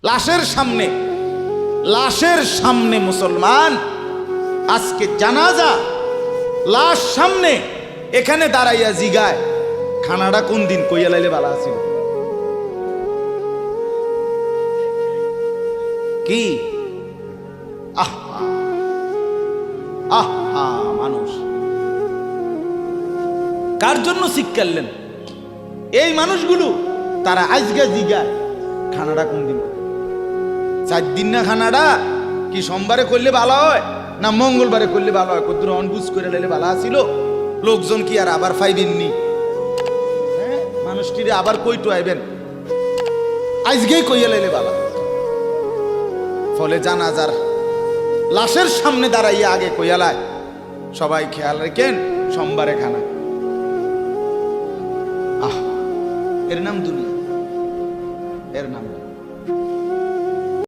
লাশের সামনে মুসলমান আজকে জানাজা, লাশ সামনে, এখানে দাঁড়াইয়া জিগায় খানাটা কোন দিন কইয়া লাইলে ভালো আছিল। কি আহা মানুষ কার জন্য শিক্ষালেন এই মানুষগুলো? তারা আজকে জিগায় খানাটা কোন দিন, 4 দিন না খানাটা কি সোমবারে করলে ভালো হয় না মঙ্গলবারে করলে ভালো হয়? কত অনবুঝ করে লাইলে ভালো আছিল। লোকজন কি আর আবার পাইবেননি? হ্যাঁ, মানুষটিরে আবার কইটু আইবেন, আজকেই কইয়া লাইলে ভালো। ফলে জানাজার লাশের সামনে দাঁড়াইয়া আগে কইয়ালায় সবাই খেয়াল রেখেন সোমবারে খানা। এর নাম দুনিয়া, এর নাম